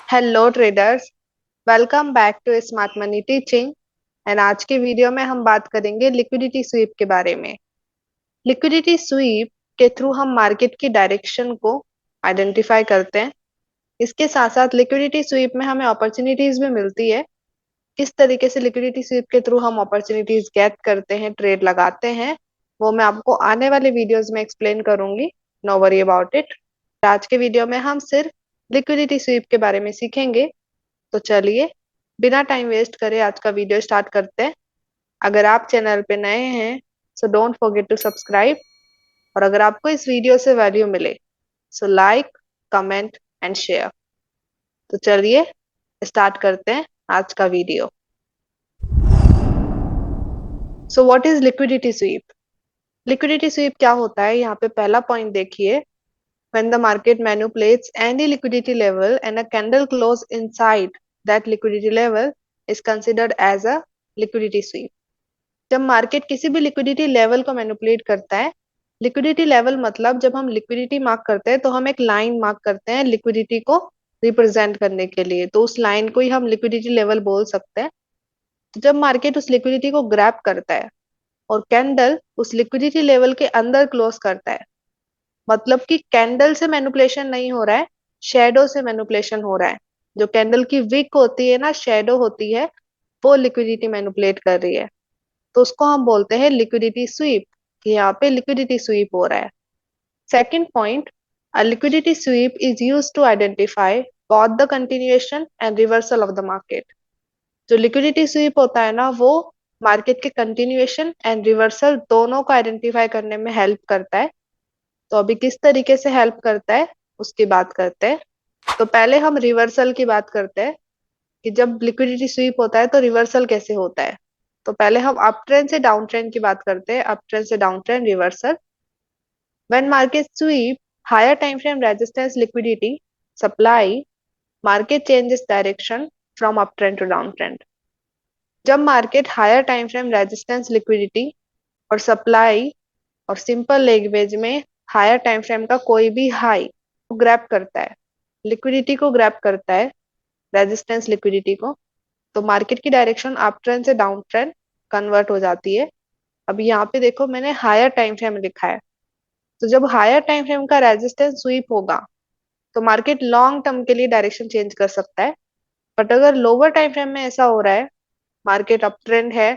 Hello traders, welcome back to smart money teaching. And आज के video में हम बात करेंगे लिक्विडिटी स्वीप के बारे में। लिक्विडिटी स्वीप के थ्रू हम मार्केट की डायरेक्शन को आइडेंटिफाई करते हैं। इसके साथ साथ लिक्विडिटी स्वीप में हमें अपॉर्चुनिटीज भी मिलती है। किस तरीके से लिक्विडिटी स्वीप के थ्रू हम अपॉर्चुनिटीज गेट करते हैं, ट्रेड लगाते हैं, वो मैं आपको आने वाले वीडियोस में एक्सप्लेन करूंगी। No worry about it. आज के वीडियो में हम सिर्फ लिक्विडिटी स्वीप के बारे में सीखेंगे। तो चलिए, बिना टाइम वेस्ट करे आज का वीडियो स्टार्ट करते हैं। अगर आप चैनल पे नए हैं so don't forget to subscribe, और अगर आपको इस वीडियो से वैल्यू मिले so like, comment and share. तो चलिए स्टार्ट करते हैं आज का video. So what is liquidity sweep? Liquidity sweep क्या होता है, यहाँ पे पहला पॉइंट देखिए। When the market manipulates any liquidity level and a candle close inside that liquidity level is considered as a liquidity sweep. जब मार्केट किसी भी लिक्विडिटी लेवल को मैनिपुलेट करता है, लिक्विडिटी लेवल मतलब जब हम लिक्विडिटी मार्क करते हैं तो हम एक लाइन मार्क करते हैं लिक्विडिटी को रिप्रेजेंट करने के लिए, तो उस लाइन को ही हम लिक्विडिटी लेवल बोल सकते हैं। तो जब मार्केट उस लिक्विडिटी को ग्रैब करता है और कैंडल उस लिक्विडिटी लेवल के अंदर क्लोज करता है, मतलब कि कैंडल से मैनिपुलेशन नहीं हो रहा है, शेडो से मैनिपुलेशन हो रहा है। जो कैंडल की विक होती है ना, शेडो होती है, वो लिक्विडिटी मैनिपुलेट कर रही है, तो उसको हम बोलते हैं लिक्विडिटी स्वीप, कि यहाँ पे लिक्विडिटी स्वीप हो रहा है। Second point, uh liquidity sweep is use to identify both the continuation and reversal of the market. जो लिक्विडिटी स्वीप होता है ना, वो मार्केट के कंटिन्यूएशन एंड रिवर्सल दोनों को आइडेंटिफाई करने में हेल्प करता है। तो अभी किस तरीके से हेल्प करता है उसकी बात करते हैं। तो पहले हम रिवर्सल की बात करते हैं कि जब लिक्विडिटी स्वीप होता है तो रिवर्सल कैसे होता है। तो पहले हम अप ट्रेंड से डाउन ट्रेंड की बात करते हैं। अप ट्रेंड से down trend, reversal. When market sweep higher time frame resistance liquidity supply, market changes direction from up trend to down trend. जब market higher time frame resistance liquidity और supply और simple language में higher time frame का कोई भी high को grab करता है, लिक्विडिटी को ग्रैब करता है, रेजिस्टेंस लिक्विडिटी को, तो मार्केट की डायरेक्शन अप ट्रेंड से डाउन ट्रेंड कन्वर्ट हो जाती है। अब यहाँ पे देखो, मैंने हायर टाइम फ्रेम लिखा है। तो जब हायर टाइम फ्रेम का रेजिस्टेंस स्वीप होगा तो मार्केट लॉन्ग टर्म के लिए डायरेक्शन चेंज कर सकता है। बट अगर लोअर टाइम फ्रेम में ऐसा हो रहा है, मार्केट अप ट्रेंड है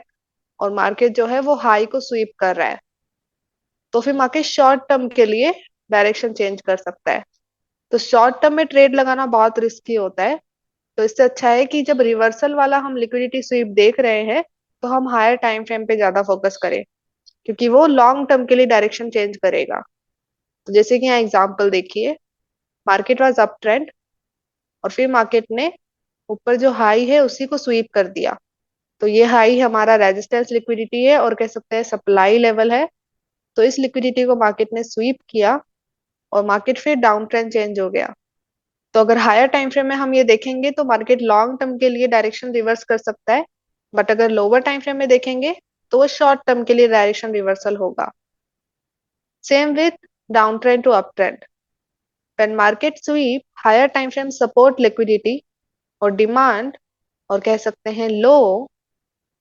और मार्केट जो है वो हाई को स्वीप कर रहा है, तो फिर मार्केट शॉर्ट टर्म के लिए डायरेक्शन चेंज कर सकता है। तो शॉर्ट टर्म में ट्रेड लगाना बहुत रिस्की होता है। तो इससे अच्छा है कि जब रिवर्सल वाला हम लिक्विडिटी स्वीप देख रहे हैं तो हम हायर टाइम फ्रेम पे ज्यादा फोकस करें, क्योंकि वो लॉन्ग टर्म के लिए डायरेक्शन चेंज करेगा। तो जैसे कि यहाँ एग्जांपल देखिए, मार्केट वाज अप ट्रेंड और फिर मार्केट ने ऊपर जो हाई है उसी को स्वीप कर दिया। तो ये हाई हमारा रेजिस्टेंस लिक्विडिटी है और कह सकते हैं सप्लाई लेवल है। तो इस लिक्विडिटी को मार्केट ने स्वीप किया और मार्केट फिर डाउन ट्रेंड चेंज हो गया। तो अगर हायर टाइम फ्रेम में हम ये देखेंगे तो मार्केट लॉन्ग टर्म के लिए डायरेक्शन रिवर्स कर सकता है। बट अगर लोअर टाइम फ्रेम में देखेंगे तो वो शॉर्ट टर्म के लिए डायरेक्शन रिवर्सल होगा। Same with down trend to up trend. When market sweep higher time frame support liquidity और डिमांड, और कह सकते हैं लो,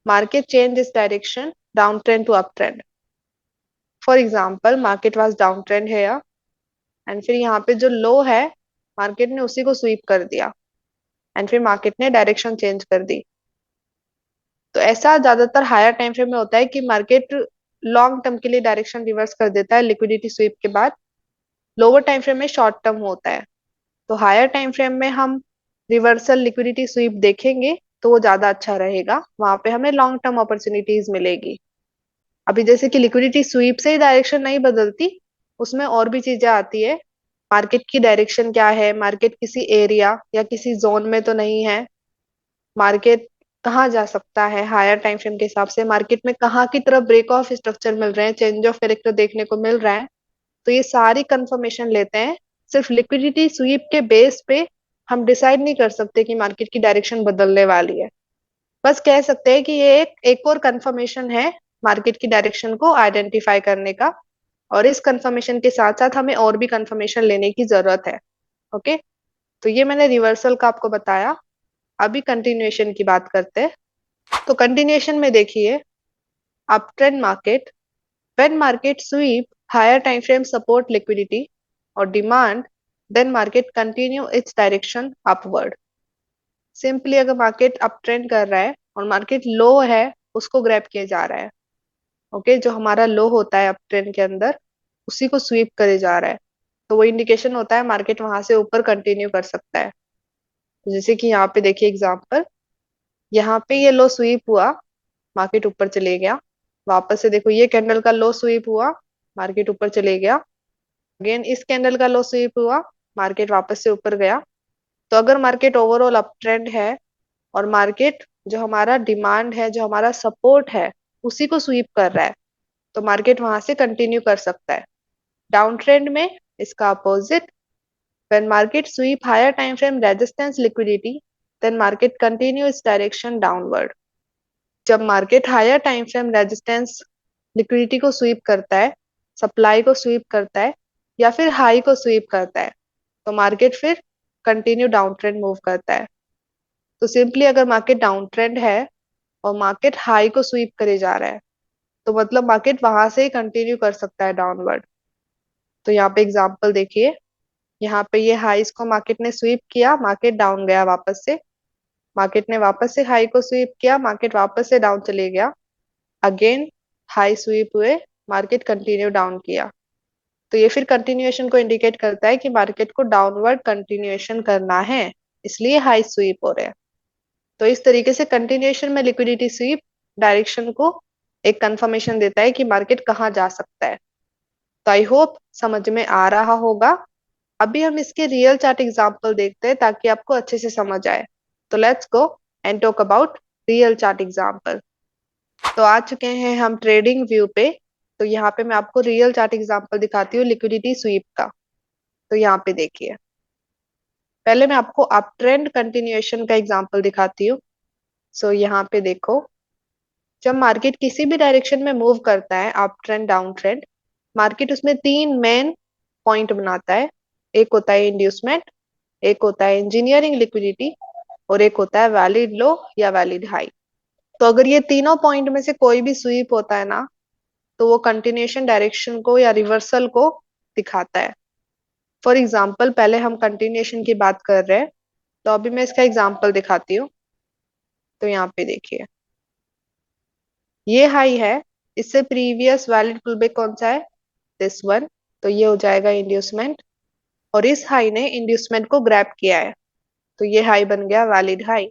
मार्केट चेंज इस direction down trend to up trend. For example, market was down trend है and फिर यहाँ पे जो लो है मार्केट ने उसी को स्वीप कर दिया एंड फिर मार्केट ने डायरेक्शन चेंज कर दी। तो ऐसा ज्यादातर हायर टाइम फ्रेम में होता है कि मार्केट लॉन्ग टर्म के लिए डायरेक्शन रिवर्स कर देता है लिक्विडिटी स्वीप के बाद। लोअर टाइम फ्रेम में शॉर्ट टर्म होता है। तो हायर टाइम फ्रेम में हम रिवर्सल लिक्विडिटी स्वीप देखेंगे तो वो ज्यादा अच्छा रहेगा, वहां पे हमें लॉन्ग टर्म अपॉर्चुनिटीज मिलेगी। अभी जैसे कि लिक्विडिटी स्वीप से ही डायरेक्शन नहीं बदलती, उसमें और भी चीजें आती है। मार्केट की डायरेक्शन क्या है, मार्केट किसी एरिया या किसी जोन में तो नहीं है, मार्केट कहाँ जा सकता है हायर टाइम फ्रेम के हिसाब से, मार्केट में कहाँ की तरफ ब्रेक ऑफ स्ट्रक्चर मिल रहे हैं, चेंज ऑफ कैरेक्टर देखने को मिल रहा है। तो ये सारी कंफर्मेशन लेते हैं। सिर्फ लिक्विडिटी स्वीप के बेस पे हम डिसाइड नहीं कर सकते कि मार्केट की डायरेक्शन बदलने वाली है। बस कह सकते हैं कि ये एक और कंफर्मेशन है मार्केट की डायरेक्शन को आइडेंटिफाई करने का। और इस कंफर्मेशन के साथ साथ हमें और भी कंफर्मेशन लेने की जरूरत है। ओके। तो ये मैंने रिवर्सल का आपको बताया। अभी कंटिन्यूएशन की बात करते हैं। तो कंटिन्यूएशन में देखिए, up trend market, when market sweep higher time frame support liquidity और demand, then market continue its direction upward. Simply अगर मार्केट अप ट्रेंड कर रहा है और मार्केट लो है, उसको ग्रैब किया जा रहा है। ओके, जो हमारा लो होता है अप ट्रेंड के अंदर, उसी को स्वीप करे जा रहा है, तो वो इंडिकेशन होता है मार्केट वहां से ऊपर कंटिन्यू कर सकता है। तो जैसे कि यहाँ पे देखिए एग्जांपल, यहाँ पे ये लो स्वीप हुआ, मार्केट ऊपर चले गया। वापस से देखो, ये कैंडल का लो स्वीप हुआ, मार्केट ऊपर चले गया। अगेन इस कैंडल का लो स्वीप हुआ, मार्केट वापस से ऊपर गया। तो अगर मार्केट ओवरऑल अप ट्रेंड है और मार्केट जो हमारा डिमांड है, जो हमारा सपोर्ट है, उसी को स्वीप कर रहा है, तो मार्केट वहां से कंटिन्यू कर सकता है। डाउन ट्रेंड में इसका opposite, when market sweep higher time frame resistance liquidity, then market continue its direction downward। जब market higher time frame resistance liquidity को स्वीप करता है, सप्लाई को स्वीप करता है, या फिर हाई को स्वीप करता है, तो मार्केट फिर कंटिन्यू डाउन ट्रेंड मूव करता है। तो सिंपली अगर मार्केट डाउन ट्रेंड है और मार्केट हाई को स्वीप करे जा रहा है, तो मतलब मार्केट वहां से ही कंटिन्यू कर सकता है डाउनवर्ड। तो यहाँ पे एग्जांपल देखिए, यहाँ पे ये हाईस को मार्केट ने स्वीप किया, मार्केट डाउन गया वापस से। मार्केट ने वापस से हाई को स्वीप किया, मार्केट वापस से डाउन चले गया। अगेन हाई स्वीप हुए, मार्केट कंटिन्यू डाउन किया। तो ये फिर कंटिन्यूएशन को इंडिकेट करता है कि मार्केट को डाउनवर्ड कंटिन्यूएशन करना है, इसलिए हाई स्वीप हो रहे हैं। तो इस तरीके से कंटिन्यूएशन में लिक्विडिटी स्वीप डायरेक्शन को एक कंफर्मेशन देता है कि मार्केट कहाँ जा सकता है। तो आई होप समझ में आ रहा होगा। अभी हम इसके रियल चार्ट एग्जांपल देखते हैं ताकि आपको अच्छे से समझ आए। तो let's go and talk about real chart example. तो आ चुके हैं हम ट्रेडिंग व्यू पे। तो यहाँ पे मैं आपको रियल चार्ट एग्जांपल दिखाती हूँ लिक्विडिटी स्वीप का। तो यहाँ पे देखिए, पहले मैं आपको अप ट्रेंड कंटिन्यूएशन का एग्जांपल दिखाती हूँ। सो यहाँ पे देखो, जब मार्केट किसी भी डायरेक्शन में मूव करता है, up trend down trend, market उसमें तीन मेन पॉइंट बनाता है। एक होता है इंड्यूसमेंट, एक होता है इंजीनियरिंग लिक्विडिटी, और एक होता है वैलिड लो या वैलिड हाई। तो अगर ये तीनों पॉइंट में से कोई भी स्वीप होता है ना, तो वो कंटिन्यूएशन डायरेक्शन को या रिवर्सल को दिखाता है। फॉर एग्जाम्पल, पहले हम कंटिन्यूएशन की बात कर रहे हैं, तो अभी मैं इसका एग्जाम्पल दिखाती हूँ। तो यहाँ पे देखिए, ये हाई है, इससे प्रीवियस वैलिड पुलबैक कौन सा है, दिस वन। तो ये हो जाएगा इंड्यूसमेंट, और इस हाई ने इंड्यूसमेंट को ग्रैब किया है, तो ये हाई बन गया वैलिड हाई।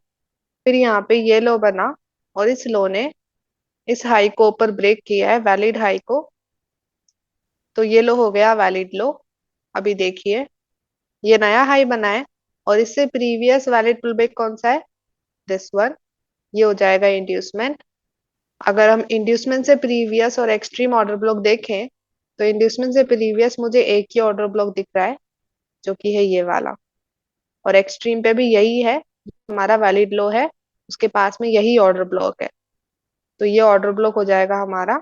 फिर यहाँ पे ये लो बना, और इस लो ने इस हाई को ऊपर ब्रेक किया है, वैलिड हाई को, तो ये लो हो गया वैलिड लो। अभी देखिए, ये नया हाई बना है, और इससे प्रीवियस वैलिड पुलबैक कौन सा है, दिस वन। ये हो जाएगा इंड्यूसमेंट। अगर हम इंड्यूसमेंट से प्रीवियस और एक्सट्रीम ऑर्डर ब्लॉक देखें, तो इंड्यूसमेंट से प्रीवियस मुझे एक ही ऑर्डर ब्लॉक दिख रहा है, जो कि है ये वाला, और एक्सट्रीम पे भी यही है, हमारा वैलिड लो है, उसके पास में यही ऑर्डर ब्लॉक है। तो ये ऑर्डर ब्लॉक हो जाएगा हमारा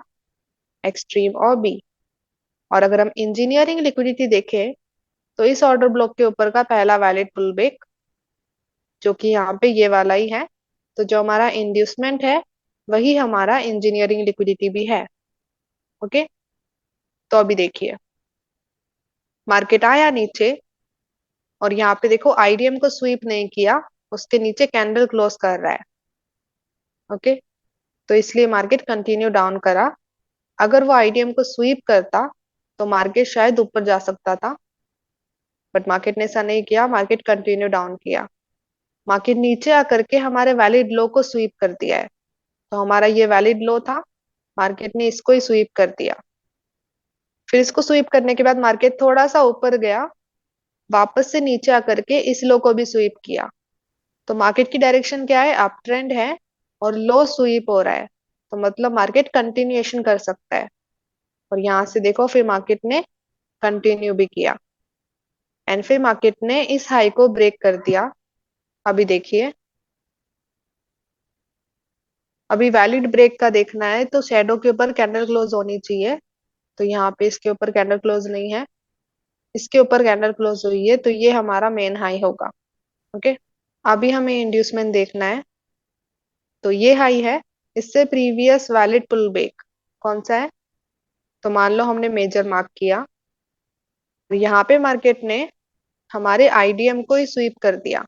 एक्सट्रीम और बी। और अगर हम इंजीनियरिंग लिक्विडिटी देखें, तो इस ऑर्डर ब्लॉक के ऊपर का पहला वैलिड पुलबैक, जो कि यहाँ पे ये वाला ही है। तो जो हमारा इंड्यूसमेंट है, वही हमारा इंजीनियरिंग लिक्विडिटी भी है। ओके, तो अभी देखिए, मार्केट आया नीचे, और यहाँ पे देखो आईडीएम को स्वीप नहीं किया, उसके नीचे कैंडल क्लोज कर रहा है। ओके, तो इसलिए मार्केट कंटिन्यू डाउन करा। अगर वो आईडीएम को स्वीप करता, तो मार्केट शायद ऊपर जा सकता था, बट मार्केट ने ऐसा नहीं किया, मार्केट कंटिन्यू डाउन किया। मार्केट नीचे आकर के हमारे वैलिड लो को स्वीप कर दिया है। तो हमारा ये वैलिड लो था, मार्केट ने इसको ही स्वीप कर दिया। फिर इसको स्वीप करने के बाद मार्केट थोड़ा सा ऊपर गया, वापस से नीचे आकर के इस लो को भी स्वीप किया। तो मार्केट की डायरेक्शन क्या है, अप ट्रेंड है, और लो स्वीप हो रहा है, तो मतलब मार्केट कंटिन्यूएशन कर सकता है। और यहाँ से देखो, फिर मार्केट ने कंटिन्यू भी किया, एंड फिर मार्केट ने इस हाई को ब्रेक कर दिया। अभी देखिए, अभी वैलिड ब्रेक का देखना है, तो शेडो के ऊपर कैंडल क्लोज होनी चाहिए। तो यहाँ पे इसके ऊपर कैंडल क्लोज नहीं है, इसके ऊपर कैंडल क्लोज हुई है तो ये हमारा मेन हाई होगा। ओके, अभी हमें इंड्यूसमेंट देखना है। तो ये हाई है, इससे प्रीवियस वैलिड पुल बैक कौन सा है? तो मान लो हमने मेजर मार्क किया, यहाँ पे मार्केट ने हमारे आईडीएम को ही स्वीप कर दिया।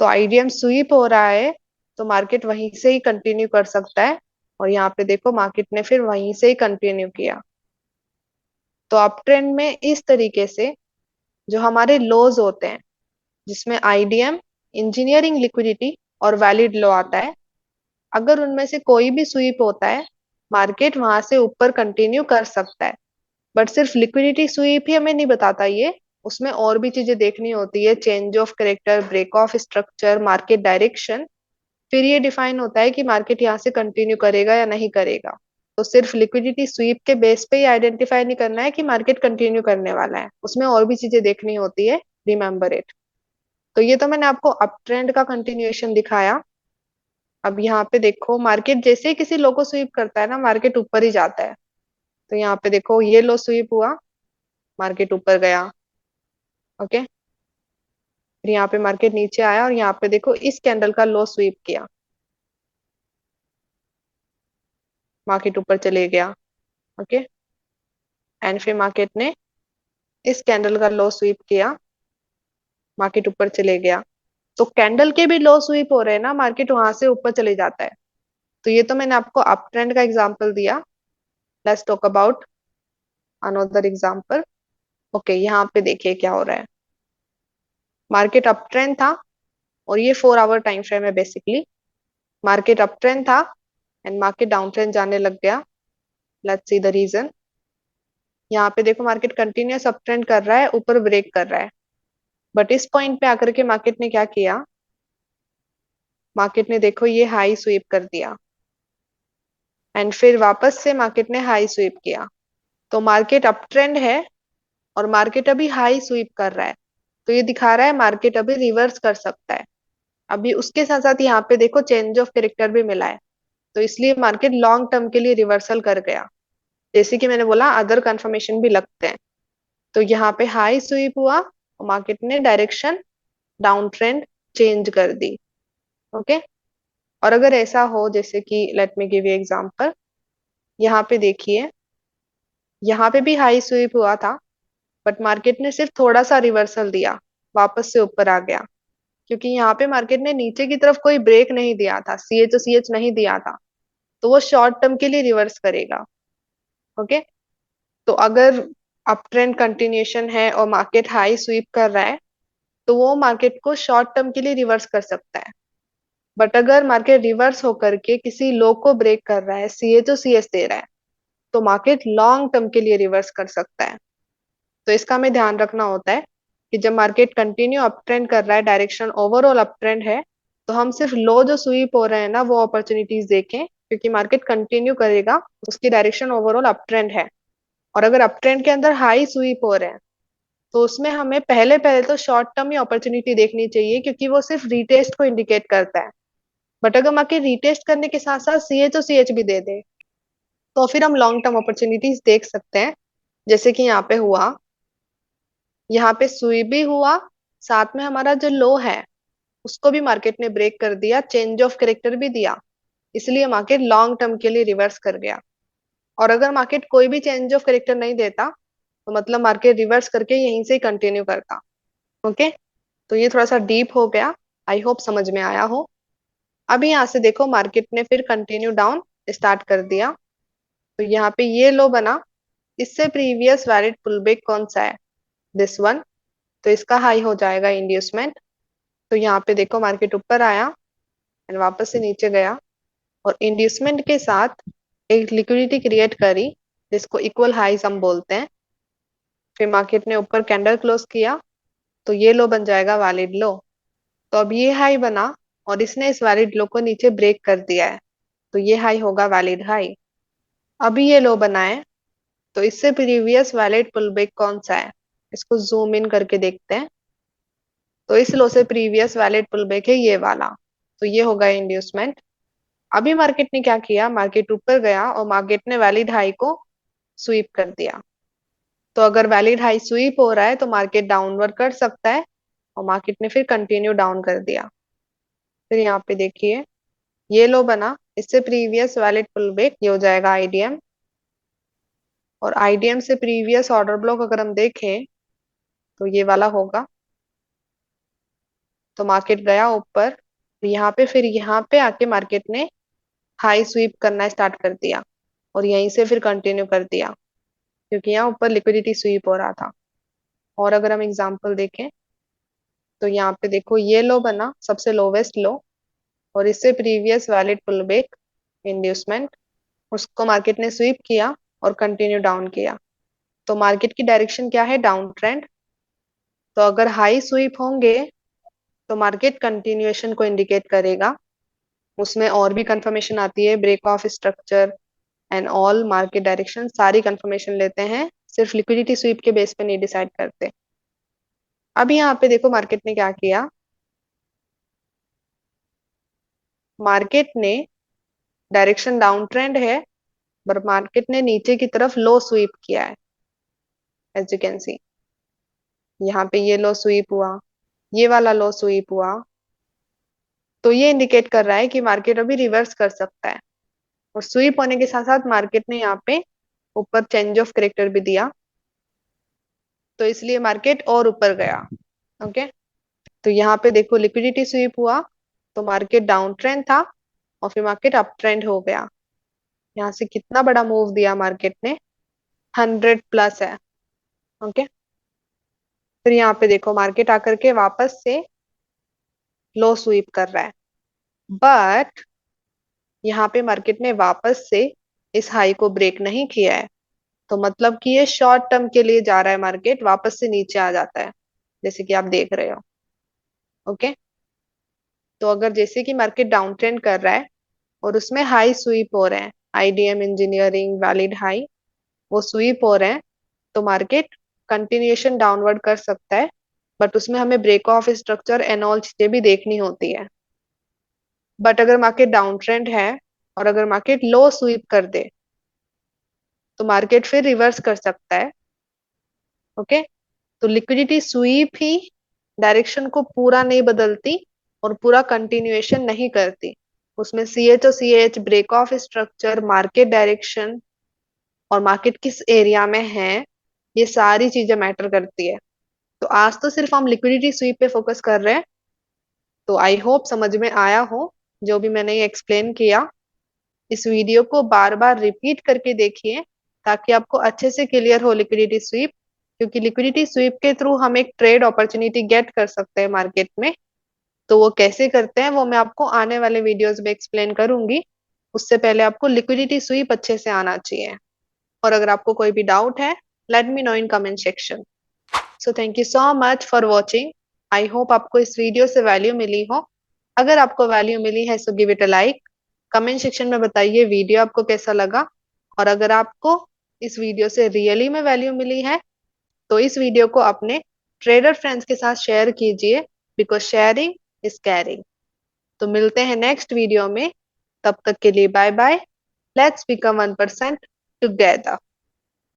तो आईडीएम स्वीप हो रहा है तो मार्केट वहीं से ही कंटिन्यू कर सकता है। और यहाँ पे देखो मार्केट ने फिर वहीं से ही कंटिन्यू किया। तो अप ट्रेंड में इस तरीके से जो हमारे लोज होते हैं, जिसमें आईडीएम, इंजीनियरिंग लिक्विडिटी और वैलिड लो आता है, अगर उनमें से कोई भी स्वीप होता है, मार्केट वहां से ऊपर कंटिन्यू कर सकता है। बट सिर्फ लिक्विडिटी स्वीप ही हमें नहीं बताता ये, उसमें और भी चीजें देखनी होती है, change of character, break of structure, market direction. फिर ये डिफाइन होता है कि मार्केट यहाँ से कंटिन्यू करेगा या नहीं करेगा। तो सिर्फ लिक्विडिटी स्वीप के बेस पे ही आइडेंटिफाई नहीं करना है कि मार्केट कंटिन्यू करने वाला है, उसमें और भी चीजें देखनी होती है, रिमेम्बर इट। तो ये तो मैंने आपको अप ट्रेंड का कंटिन्यूएशन दिखाया। अब यहाँ पे देखो मार्केट जैसे ही किसी लो को स्वीप करता है ना, मार्केट ऊपर ही जाता है। तो यहाँ पे देखो ये लो स्वीप हुआ, मार्केट ऊपर गया। ओके, फिर यहाँ पे मार्केट नीचे आया और यहाँ पे देखो इस कैंडल का लो स्वीप किया, मार्केट ऊपर चले गया। ओके, एंड फिर मार्केट ने इस कैंडल का लो स्वीप किया, मार्केट ऊपर चले गया। तो कैंडल के भी लो स्वीप हो रहे हैं ना, मार्केट वहां से ऊपर चले जाता है। तो ये तो मैंने आपको अप ट्रेंड का एग्जांपल दिया। Let's talk about another example. Okay, यहाँ पे देखिए क्या हो रहा है। मार्केट अप ट्रेंड था और ये 4 आवर टाइम फ्रेम है बेसिकली। मार्केट अप ट्रेंड था एंड मार्केट डाउन ट्रेंड जाने लग गया। Let's see the reason. यहाँ पे देखो मार्केट कंटिन्यूअस अप ट्रेंड कर रहा है, ऊपर ब्रेक कर रहा है। बट इस पॉइंट पे आकर के मार्केट ने क्या किया, मार्केट ने देखो ये हाई स्वीप कर दिया एंड फिर वापस से मार्केट ने हाई स्वीप किया। तो मार्केट अप ट्रेंड है और मार्केट अभी हाई स्वीप कर रहा है। तो ये दिखा रहा है मार्केट अभी रिवर्स कर सकता है। अभी उसके साथ साथ यहाँ पे देखो चेंज ऑफ कैरेक्टर भी मिला है, तो इसलिए मार्केट लॉन्ग टर्म के लिए रिवर्सल कर गया। जैसे कि मैंने बोला अदर कंफर्मेशन भी लगते हैं। तो यहाँ पे हाई स्वीप हुआ और मार्केट ने डायरेक्शन डाउन ट्रेंड चेंज कर दी। ओके, और अगर ऐसा हो जैसे कि let me give you example, यहाँ पे देखिए यहाँ पे भी हाई स्वीप हुआ था, बट मार्केट ने सिर्फ थोड़ा सा रिवर्सल दिया, वापस से ऊपर आ गया। क्योंकि यहाँ पे मार्केट ने नीचे की तरफ कोई ब्रेक नहीं दिया था, सीएच सीएच नहीं दिया था, तो वो शॉर्ट टर्म के लिए रिवर्स करेगा। ओके, तो अगर अप ट्रेंड कंटिन्यूएशन है और मार्केट हाई स्वीप कर रहा है, तो वो मार्केट को शॉर्ट टर्म के लिए रिवर्स कर सकता है। बट अगर मार्केट रिवर्स होकर के किसी लो को ब्रेक कर रहा है, सीएच सीएच दे रहा है, तो मार्केट लॉन्ग टर्म के लिए रिवर्स कर सकता है। तो इसका हमें ध्यान रखना होता है कि जब मार्केट कंटिन्यू अप ट्रेंड कर रहा है, डायरेक्शन ओवरऑल अप ट्रेंड है, तो हम सिर्फ लो जो स्वीप हो रहे हैं ना वो अपॉर्चुनिटीज देखें, क्योंकि मार्केट कंटिन्यू करेगा, उसकी डायरेक्शन ओवरऑल अप ट्रेंड है। और अगर अप ट्रेंड के अंदर हाई स्वीप हो रहे हैं, तो उसमें हमें पहले पहले तो शॉर्ट टर्म ही अपॉर्चुनिटी देखनी चाहिए, क्योंकि वो सिर्फ रीटेस्ट को इंडिकेट करता है। बट अगर मार्केट रीटेस्ट करने के साथ साथ सीएच और सीएच भी दे दे, तो फिर हम लॉन्ग टर्म अपॉर्चुनिटीज देख सकते हैं। जैसे कि यहाँ पे हुआ, यहाँ पे सुई भी हुआ, साथ में हमारा जो लो है उसको भी मार्केट ने ब्रेक कर दिया, चेंज ऑफ कैरेक्टर भी दिया, इसलिए मार्केट लॉन्ग टर्म के लिए रिवर्स कर गया। और अगर मार्केट कोई भी चेंज ऑफ कैरेक्टर नहीं देता, तो मतलब मार्केट रिवर्स करके यहीं से ही कंटिन्यू करता। ओके, तो ये थोड़ा सा डीप हो गया, आई होप समझ में आया हो। अभी यहाँ से देखो मार्केट ने फिर कंटिन्यू डाउन स्टार्ट कर दिया। तो यहाँ पे ये लो बना, इससे प्रीवियस वैलिड पुलबैक कौन सा है? This one. तो इसका हाई हो जाएगा इंड्यूसमेंट। तो यहाँ पे देखो मार्केट ऊपर आया एंड वापस से नीचे गया, और इंड्यूसमेंट के साथ एक लिक्विडिटी क्रिएट करी, जिसको इक्वल हाइज हम बोलते हैं। फिर मार्केट ने ऊपर कैंडल क्लोज किया, तो ये लो बन जाएगा वैलिड लो। तो अब ये हाई बना और इसने इस वैलिड लो को नीचे ब्रेक कर दिया है, तो ये हाई होगा वैलिड हाई। अभी ये लो बना है, तो इससे प्रीवियस वैलिड पुलबैक कौन सा है? इसको जूम इन करके देखते हैं। तो इस लो से प्रीवियस वैलिड पुलबैक है ये वाला, तो ये होगा इंड्यूसमेंट। अभी मार्केट ने क्या किया, मार्केट ऊपर गया और मार्केट ने वैलिड हाई को स्वीप कर दिया। तो अगर वैलिड हाई स्वीप हो रहा है तो मार्केट डाउनवर्ड कर सकता है, और मार्केट ने फिर कंटिन्यू डाउन कर दिया। फिर यहाँ पे देखिए ये लो बना, इससे प्रीवियस वैलिड पुल बैक ये हो जाएगा आईडीएम, और आईडीएम से प्रीवियस ऑर्डर ब्लॉक अगर हम देखें तो ये वाला होगा। तो मार्केट गया ऊपर, यहाँ पे फिर यहाँ पे आके मार्केट ने हाई स्वीप करना स्टार्ट कर दिया, और यहीं से फिर कंटिन्यू कर दिया, क्योंकि यहाँ ऊपर लिक्विडिटी स्वीप हो रहा था। और अगर हम एग्जांपल देखें तो यहाँ पे देखो ये लो बना, सबसे लोवेस्ट लो, और इससे previous valid pull back inducement, उसको मार्केट ने स्वीप किया और कंटिन्यू डाउन किया। तो मार्केट की डायरेक्शन क्या है, डाउन ट्रेंड। तो अगर हाई स्वीप होंगे तो मार्केट कंटिन्यूएशन को इंडिकेट करेगा। उसमें और भी कंफर्मेशन आती है, break of structure and all market direction सारी कंफर्मेशन लेते हैं, सिर्फ लिक्विडिटी स्वीप के बेस पे नहीं डिसाइड करते। अब यहाँ पे देखो मार्केट ने क्या किया, मार्केट ने डायरेक्शन डाउन ट्रेंड है, पर मार्केट ने नीचे की तरफ लो स्वीप किया है। एज यू कैन सी यहाँ पे ये लो स्वीप हुआ, ये वाला लो स्वीप हुआ, तो ये इंडिकेट कर रहा है कि मार्केट अभी रिवर्स कर सकता है। और स्वीप होने के साथ साथ मार्केट ने यहाँ पे ऊपर चेंज ऑफ करेक्टर भी दिया, तो इसलिए मार्केट और ऊपर गया। ओके, तो यहाँ पे देखो लिक्विडिटी स्वीप हुआ तो मार्केट डाउन ट्रेंड था, और फिर मार्केट अप ट्रेंड हो गया। यहाँ से कितना बड़ा मूव दिया मार्केट ने, 100+ है। ओके, फिर यहाँ पे देखो मार्केट आकर के वापस से लो स्वीप कर रहा है, बट यहाँ पे मार्केट ने वापस से इस हाई को ब्रेक नहीं किया है। तो मतलब कि ये शॉर्ट टर्म के लिए जा रहा है, मार्केट वापस से नीचे आ जाता है, जैसे कि आप देख रहे हो। ओके, तो अगर जैसे कि मार्केट डाउन ट्रेंड कर रहा है और उसमें हाई स्वीप हो रहे हैं, आईडीएम इंजीनियरिंग वैलिड हाई वो स्वीप हो रहे हैं, तो मार्केट कंटिन्यूएशन डाउनवर्ड कर सकता है, बट उसमें हमें break of structure and all चीजें भी देखनी होती है। बट अगर मार्केट डाउन ट्रेंड है और अगर मार्केट लो स्वीप कर दे तो मार्केट फिर रिवर्स कर सकता है। ओके, तो लिक्विडिटी स्वीप ही डायरेक्शन को पूरा नहीं बदलती और पूरा कंटिन्यूएशन नहीं करती। उसमें सीएच और CH, break of structure, market direction और मार्केट किस एरिया में है, ये सारी चीजें मैटर करती है। तो आज तो सिर्फ हम लिक्विडिटी स्वीप पे फोकस कर रहे हैं, तो आई होप समझ में आया हो जो भी मैंने ये एक्सप्लेन किया। इस वीडियो को बार बार रिपीट करके देखिए ताकि आपको अच्छे से क्लियर हो लिक्विडिटी स्वीप, क्योंकि लिक्विडिटी स्वीप के थ्रू हम एक ट्रेड अपॉर्चुनिटी गेट कर सकते हैं मार्केट में। तो वो कैसे करते हैं वो मैं आपको आने वाले वीडियोस में एक्सप्लेन करूंगी। उससे पहले आपको लिक्विडिटी स्वीप अच्छे से आना चाहिए। और अगर आपको कोई भी डाउट है, let me know in comment section. So thank you so much for watching. I hope आपको इस वीडियो से वैल्यू मिली हो। अगर आपको वैल्यू मिली है so give it a like. Comment section में बताइए वीडियो आपको कैसा लगा। और अगर आपको इस वीडियो से रियली में वैल्यू मिली है तो इस वीडियो को अपने ट्रेडर फ्रेंड्स के साथ शेयर कीजिए, बिकॉज शेयरिंग इज कैरिंग। तो मिलते हैं नेक्स्ट वीडियो में, तब तक के लिए bye bye. Let's become 1% together.